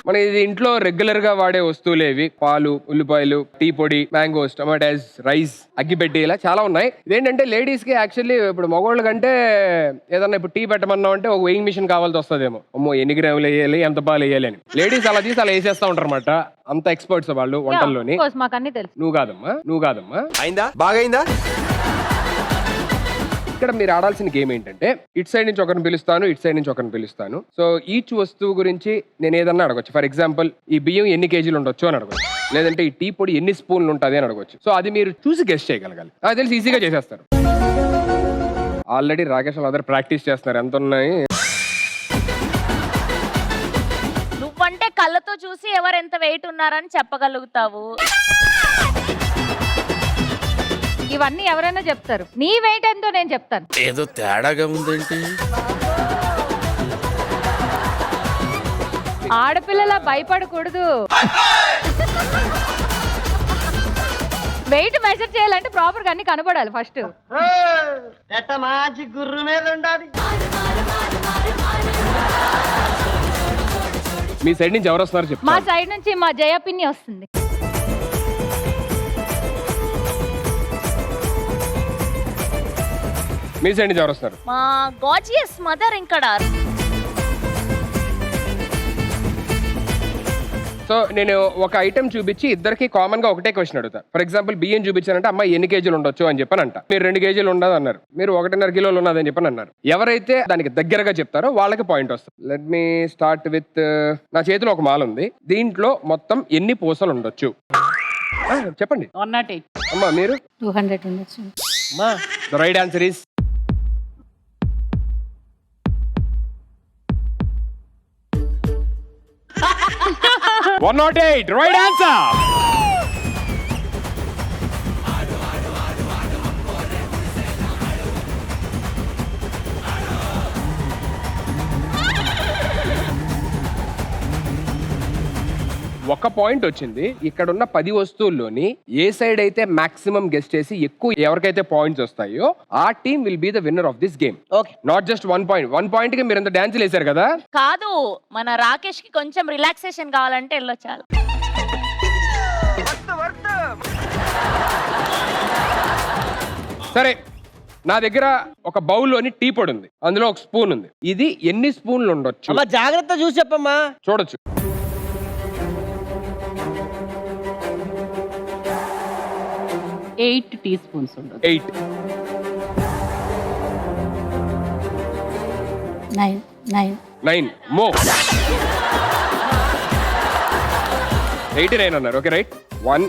మన ఇది ఇంట్లో రెగ్యులర్ గా వాడే వస్తువులేవి, పాలు, ఉల్లిపాయలు, టీ పొడి, మ్యాంగోస్, టమాటాస్, రైస్, అగ్గిపెట్టి, ఇలా చాలా ఉన్నాయి. ఇదేంటంటే లేడీస్ కి యాక్చువల్లీ ఇప్పుడు మగవాళ్ళ కంటే ఏదన్నా ఇప్పుడు టీ పెట్టమన్నా అంటే ఒక వెయింగ్ మిషన్ కావాల్సి వస్తుందేమో. అమ్మో ఎన్ని గ్రాములు వేయాలి, ఎంత పాలు వేయాలి అని. లేడీస్ అలా తీసి అలా వేసేస్తా ఉంటారు అనమాట. అంత ఎక్స్పర్ట్స్ వాళ్ళు వంటల్లోని. నువ్వు కాదమ్మా అయిందా బాగైందా. ఇక్కడ మీరు ఆడాల్సిన గేమ్ ఏంటంటే ఇటు సైడ్ నుంచి ఒకరిని పిలుస్తాను, ఇటు సైడ్ నుంచి ఒకరిని పిలుస్తాను. సో ఈచ్ వస్తువు గురించి నేను ఏదన్నా అడగొచ్చు. ఫర్ ఎగ్జాంపుల్ ఈ బియ్యం ఎన్ని కేజీలు ఉండొచ్చు అని అడగొచ్చు, లేదంటే ఈ టీ పొడి ఎన్ని స్పూన్లు ఉంటుంది అని అడగొచ్చు. సో అది మీరు చూసి గెస్ట్ చేయగలగాలి. అది తెలిసి ఈజీగా చేసేస్తారు. ఆల్రెడీ రాకేష్ వాళ్ళందరూ ప్రాక్టీస్ చేస్తున్నారు ఎంత ఉన్నాయి. నువ్వంటే కళ్ళతో చూసి ఎవరు ఎంత వెయిట్ ఉన్నారని చెప్పగలుగుతావు. ఇవన్నీ ఎవరైనా చెప్తారు. నీ వెయిట్ ఎంతో నేను చెప్తాను. ఏదో తేడాగా ఉందేంటి. ఆడపిల్లలా భయపడకూడదు. వెయిట్ మెజర్ చేయాలంటే ప్రాపర్ గా అన్ని కనబడాలి ఫస్ట్. మంచి గుర్రు మీద ఉండాలి. మీ సైడ్ నుంచి ఎవరు వస్తున్నారు చెప్పు. మా సైడ్ నుంచి మా జయ పిన్ని వస్తుంది. మీ సైడ్ నుంచి ఎవరు వస్తారు? మా గాజియస్ మదర్ ఇక్కడ. సో నేను ఒక ఐటమ్ చూపించి ఇద్దరికి కామన్ గా ఒకటే క్వశ్చన్ అడుగుతా. ఫర్ ఎగ్జాంపుల్ బియ్యం చూపించానంటే అమ్మాయి ఎన్ని కేజీలు ఉండొచ్చు అని చెప్పని అంట. మీరు 2 కేజీలు ఉండదు అన్నారు, మీరు 1.5 కిలోలు ఉన్నదని చెప్పని అన్నారు. ఎవరైతే దానికి దగ్గరగా చెప్తారో వాళ్ళకి పాయింట్ వస్తుంది. లెట్ మీ స్టార్ట్ విత్, నా చేతిలో ఒక మాల ఉంది. దీంట్లో మొత్తం ఎన్ని పూసలు ఉండొచ్చు చెప్పండి. 108. అమ్మా మీరు 200 ఉండొచ్చు. The right answer is 108. Right answer. ఒక పాయింట్ వచ్చింది. ఇక్కడ ఉన్న 10 వస్తువుల్లోని ఏ సైడ్ అయితే మాక్సిమం గెస్ట్ చేసి ఎక్కువ ఎవరికైతే పాయింట్స్ వస్తాయో ఆ team will be the winner of this game. Not just 1 point. 1 point కి మీరు ఎంత డాన్స్ వేశారు కదా. కాదు, మన రాకేష్ కి కొంచెం రిలాక్సేషన్ కావాలంటే వెళ్ళొచ్చాలి. సరే, నా దగ్గర ఒక బౌల్లోని టీ పొడి ఉంది, అందులో ఒక స్పూన్ ఉంది. ఇది ఎన్ని స్పూన్లు ఉండొచ్చు? జాగ్రత్త చూసి చెప్పమ్మా. చూడొచ్చు. 8 teaspoons ఉండొచ్చు. 8. 9 మో 89 అన్నారు. Okay right. 1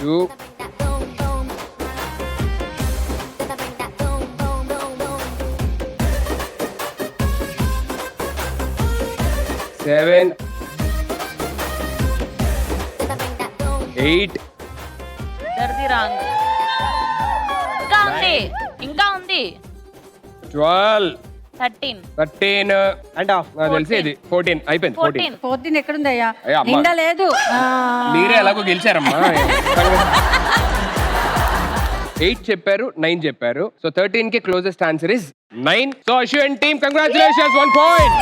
2 7 8 దర్ది రాంగ్. ఇంకా ఉంది 12 13 అంటే నాకు తెలిసి ఇది 14 అయిపోయింది. 14 ఎక్కడుందయ్యా? అయ్యా, అమ్మ. నిండా లేదు. మీరే ఎలాగో గెలిచారమ్మా. 8 చెప్పారు, 9 చెప్పారు. సో 13 కి closest answer is 9. So Ashu and team congratulations, 1 point.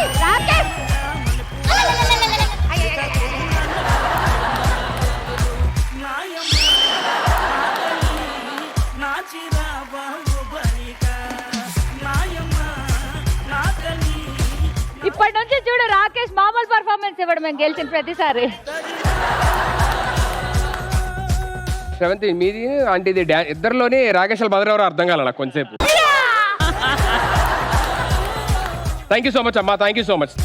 ఇప్పటి నుంచి చూడు రాకేష్ మామూలు పర్ఫార్మెన్స్ ఇవ్వడం మేము గెలిచిన ప్రతిసారి. శ్రవంతి మీది అంటే ఇది ఇద్దరిలోనే రాకేష్ బదరెవరో అర్థం కాల నాకు కొంచెంసేపు. థ్యాంక్ యూ సో మచ్ అమ్మా, thank you so much.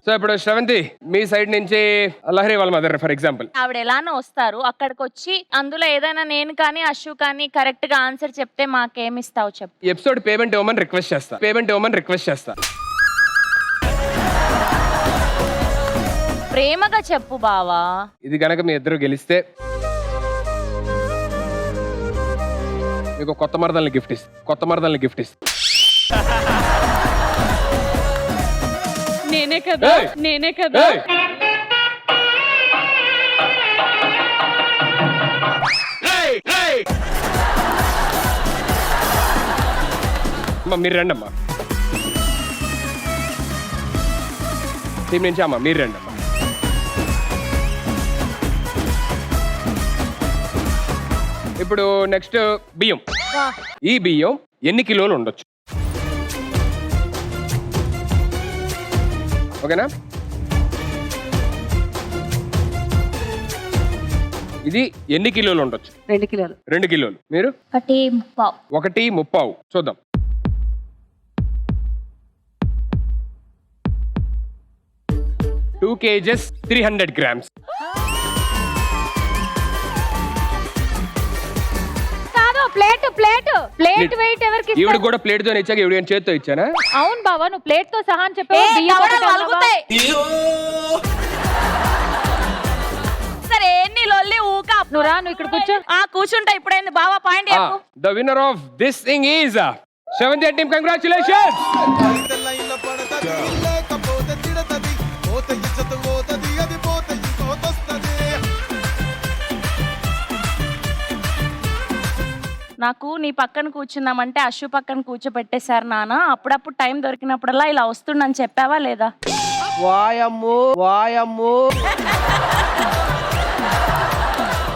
So ఇప్పుడు శ్రవంతి మీ సైడ్ నుంచి లహరి వాళ్ళ మదర్ ఫర్ ఎగ్జాంపుల్. ఆవిడ ఎలానో వస్తారు, అక్కడికి వచ్చి అందులో ఏదైనా నేను కానీ అశు కానీ కరెక్ట్ గా ఆన్సర్ చెప్తే మాకేమిస్తావు చెప్పు. ఎపిసోడ్ పేమెంట్ ఇవ్వమని రిక్వెస్ట్ చేస్తా. ప్రేమగా చెప్పు బావా. ఇది గనక మీ ఇద్దరు గెలిస్తే మీకు కొత్త మరదల్ని గిఫ్ట్ ఇస్తా. నేనే కదా. మీరు రండి అమ్మా. టీం నుంచి అమ్మ మీరు రండి అమ్మ. ఇప్పుడు నెక్స్ట్ బియ్యం. ఈ బియ్యం ఎన్ని కిలోలు ఉండొచ్చు? ఓకేనా? ఇది ఎన్ని కిలోలు ఉండొచ్చు? 2 కిలోలు. 2 కిలోలు. మీరు 1.5. 1.30. చూద్దాం. Two kgs 300 grams. కాదు ప్లేట్ వెయిట్ ఎవరికి ఈవిడ ఇస్తారు? కూడా ప్లేట్ తో ఇచ్చాక ఈవిడ చేత్తో ఇచ్చానా? అవును బావా, నువ్వు ప్లేట్ తో సహా అని చెప్పావు. బియ్యం ఒకటి అన్నావా? సరే ఎన్ని లొల్లి ఊక. నువ్వు రా, నువ్వు ఇక్కడ కూర్చో. కూర్చుంటా. ఇప్పుడైంది బావా పాయింట్ చెప్పు. The winner of this thing is Seventh team. Congratulations. నాకు నీ పక్కన కూర్చున్నామంటే అశు పక్కన కూర్చోపెట్టేశారు నాన్న. అప్పుడప్పుడు టైం దొరికినప్పుడల్లా ఇలా వస్తుండని చెప్పావా లేదా? వాయమ్ము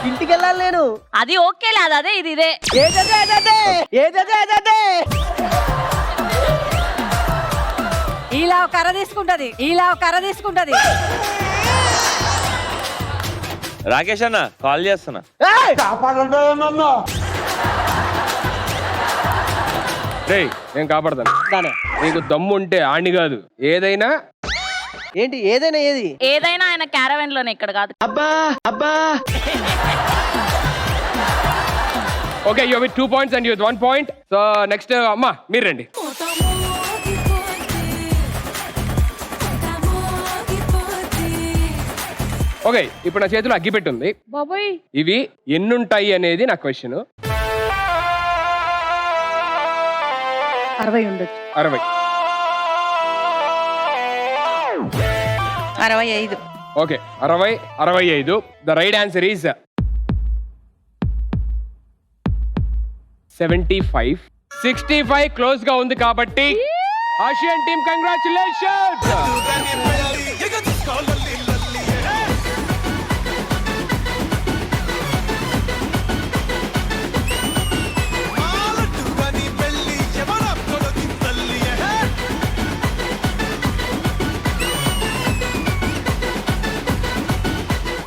ఇంటికి వెళ్ళాలి నేను. అది ఓకే లేదు, అదే ఇది ఇదే. ఏదదే ఇలా కర్ర తీసుకుంటది. రాకేష్ అన్న కాల్ చేస్తున్నా. రేయ్ నేను కాపాడతాను. నీకు దమ్ము ఉంటే ఆణ్ణి కాదు, ఏదైనా ఏంటి ఏదైనా ఏది ఏదైనా ఆయన క్యారవెన్ లోనే, ఇక్కడ కాదు. అబ్బా okay. You with 2 points and you with 1 point. So next అమ్మ మీరు రండి. ఓకే, ఇప్పుడు నా చేతిలో అగ్గిపెట్టి ఉంది. బాబోయ్, ఇవి ఎన్నుంటాయి అనేది నా క్వశ్చన్. 60 ఉండొచ్చు. 60. 65. Okay, 60, 65. The right answer is 75. 65 close గా ఉంది కాబట్టి ఆసియన్ టీమ్ కంగ్రాచులేషన్స్.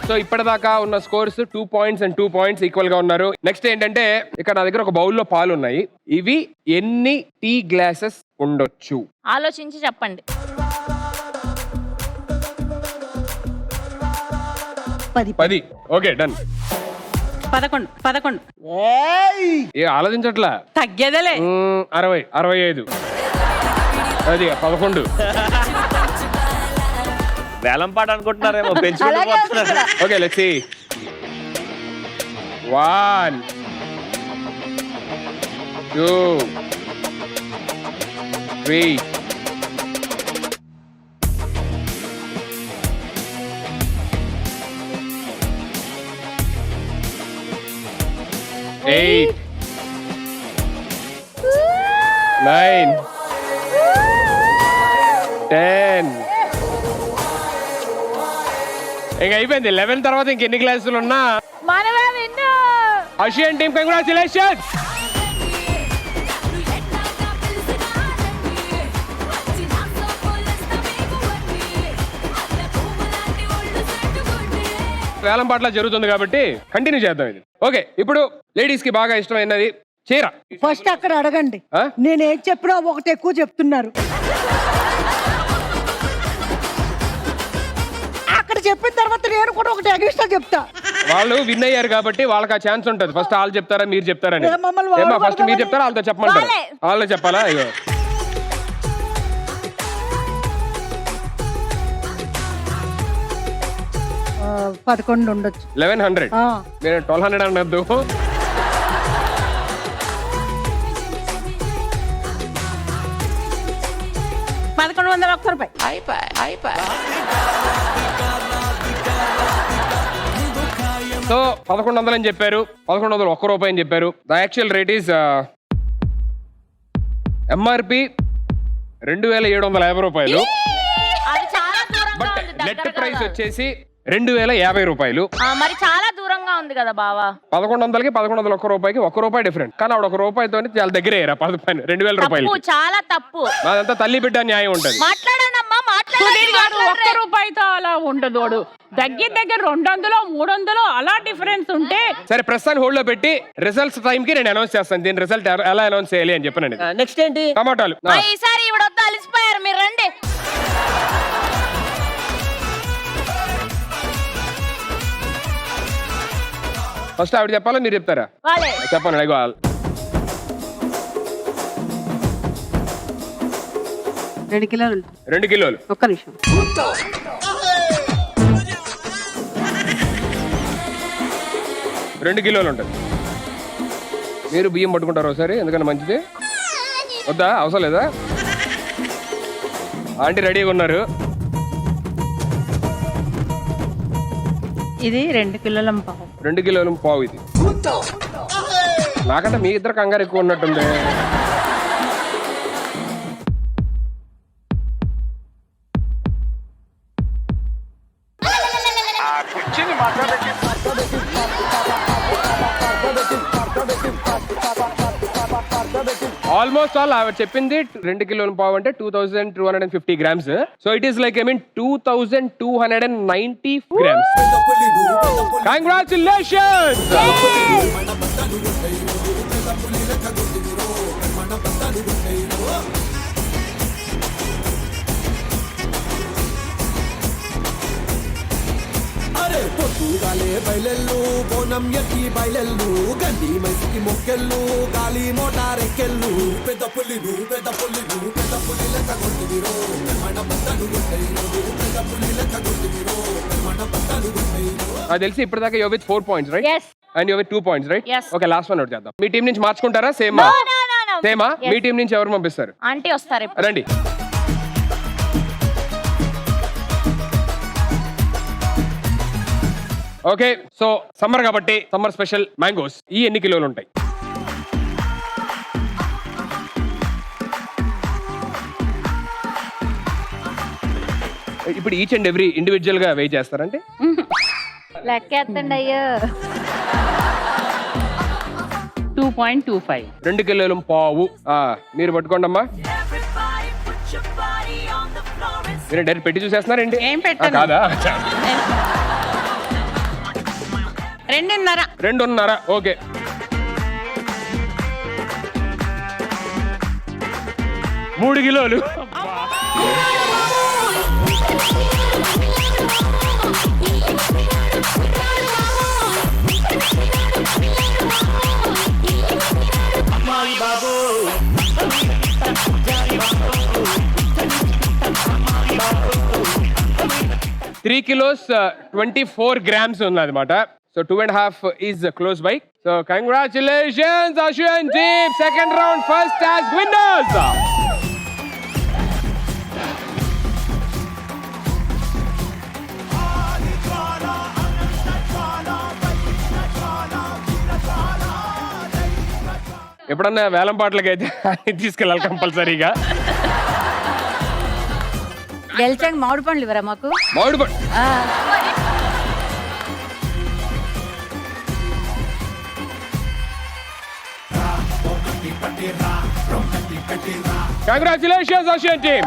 సో ఇప్పటిదాకా ఉన్న scores 2 points and 2 points equal గా ఉన్నారు. నెక్స్ట్ ఏంటంటే ఇక్కడ నా దగ్గర ఒక బౌల్లో పాలు ఉన్నాయి. ఇవి ఎన్ని టీ గ్లాసెస్ ఉండొచ్చు? ఆలోచించి చెప్పండి. 10. Okay done. 11. ఏ ఆలోచించట్లా? తగ్గేదేలే. 60, 65. అది 11. వేలం పాట అనుకుంటున్నారేమో, పెంచుకుంటున్నారు. Okay let's see. 1, 2, 3. Eight, 9, 10. ఇంకా అయిపోయింది. 11 తర్వాత ఇంకెన్ని క్లాసులు ఉన్నా మనమే విన్ను. Asian team congratulations. వేలం పాటలా జరుగుతుంది కాబట్టి కంటిన్యూ చేద్దాం ఇది. ఓకే, ఇప్పుడు లేడీస్ కి బాగా ఇష్టమైనది చీర. ఫస్ట్ అక్కడ అడగండి. ఆ? నేనేం చెప్పినా ఒకటి ఎక్కువ చెప్తున్నారు. అక్కడ చెప్పిన తర్వాత నేను కూడా ఒకటి ఎక్స్ట్రా చెప్తా. వాళ్ళు విన్ అయ్యారు కాబట్టి వాళ్ళకి ఆ ఛాన్స్ ఉంటుంది. ఫస్ట్ వాళ్ళు చెప్తారా మీరు చెప్తారని. ఏ మమ్మల్ని ఏమ్మా వాళ్ళు ఫస్ట్ మీరు చెప్తారా వాళ్ళతో చెప్పమంటారు? వాళ్ళే. వాళ్ళే చెప్పాలా? అయ్యో 11 ఉండొచ్చు. 1100. ఆ. నేను 1200 అనద్దు. సో 1100 అని చెప్పారు. 1100 ఒక్క రూపాయి అని చెప్పారు. The actual rate is MRP 2750 రూపాయలు. అది చాలా దూరం. నెట్ ప్రైస్ వచ్చేసి 2050 రూపాయలు. మరి చాలా దూరంగా ఉంది కదా బావా. 1100కి 1101 రూపాయికి ₹1 డిఫరెంట్. కానీ ఆవిడ ₹1 చాలా దగ్గర 2000 రూపాయలు. తప్పు, చాలా తప్పు. అదంతా తల్లి బిడ్డ న్యాయం ఉంటుంది. మాట్లాడానమ్మా, ₹1 అలా ఉండదు. దగ్గర 200 300 అలా డిఫరెన్స్ ఉంటే సరే ప్రస్తుతాన్ని హోల్డ్ లో పెట్టి రిజల్ట్స్ టైం కి నేను అనౌన్స్ చేస్తాను. దీని రిజల్ట్ ఎలా అనౌన్స్ చేయాలి అని చెప్పానండి. నెక్స్ట్ ఏంటి? టమాటాలు. ఈసారి ఇవిడొద్దు, అలిసిపోయారు మీరు, రండి. ఫస్ట్ ఆవిడ చెప్పాలా మీరు చెప్తారా? వాళ్ళే చెప్పండి. అడిగో 2 కిలోలు. 2 కిలోలు. ఒక్క నిమిషం. 2 కిలోలు ఉంటుంది. మీరు బియ్యం పట్టుకుంటారు ఒకసారి, ఎందుకంటే మంచిది. వద్దా? అవసరం లేదా? ఆంటీ రెడీగా ఉన్నారు. ఇది 2 కిలోల పావు. 2 కిలోలు పావు ఇది. నాకంటే మీ ఇద్దరు కంగారు ఎక్కువ ఉన్నట్టుంది. ఆల్మోస్ట్ ఆల్ ఆవిడ చెప్పింది 2 కిలోల పావు అంటే 2250 grams. So it is like 2290 grams. Congratulations. పొద్దుగాలే బయలెల్లు బోనం ఎత్తి బయలెల్లు గండి మైసికి మొక్కెళ్ళు గాలి మోటారెక్కెళ్ళు పెద్ద పుల్లిను పెద్ద పుల్లిను పెద్ద పుల్లి లెక్క కొట్టిదిరో మన బట్టలు కొట్టయిరో పెద్ద పుల్లి లెక్క కొట్టిదిరో మన బట్టలు కొట్టయిరో. నాకు తెలిసి ఇప్పటిదాకా you with 4 points, right? Yes. And you with 2 points, right? Yes. Okay, last one out చేద్దాం. మీ టీం నుంచి మార్చుకుంటారా? సేమా? సేమా? మీ టీం నుంచి ఎవరు పంపిస్తారు? ఆంటీ వస్తారు ఇప్పుడు. రండి. ఓకే, సో సమ్మర్ కాబట్టి సమ్మర్ స్పెషల్ మ్యాంగోస్. ఈ ఎన్ని కిలోలు ఉంటాయి? ఇప్పుడు ఈచ్ అండ్ ఎవ్రీ ఇండివిజువల్ గా వెయిట్ చేస్తారంటే లెక్కేస్తండి అయ్యో. 2.25. 2 కిలోలు పావు. మీరు పట్టుకోండి అమ్మా. మీరు డైరెక్ట్ పెట్టి చూసేస్తున్నారండి? ఏం పెట్టను. కాదా? 2.5. 2.5. ఓకే. 3 కిలోలు. Three kilos, 24 grams ఉన్నదన్నమాట. So 2.5 is close by. So congratulations, Ashu and team. Second round, first as winners. ఎప్పుడన్నా వేలం పాటలకి అయితే తీసుకెళ్ళాలి కంపల్సరీగా. గెలిచాక మామిడి పండ్లు ఇవ్వరా మాకు? మామిడి పండు. Congratulations, Asian team.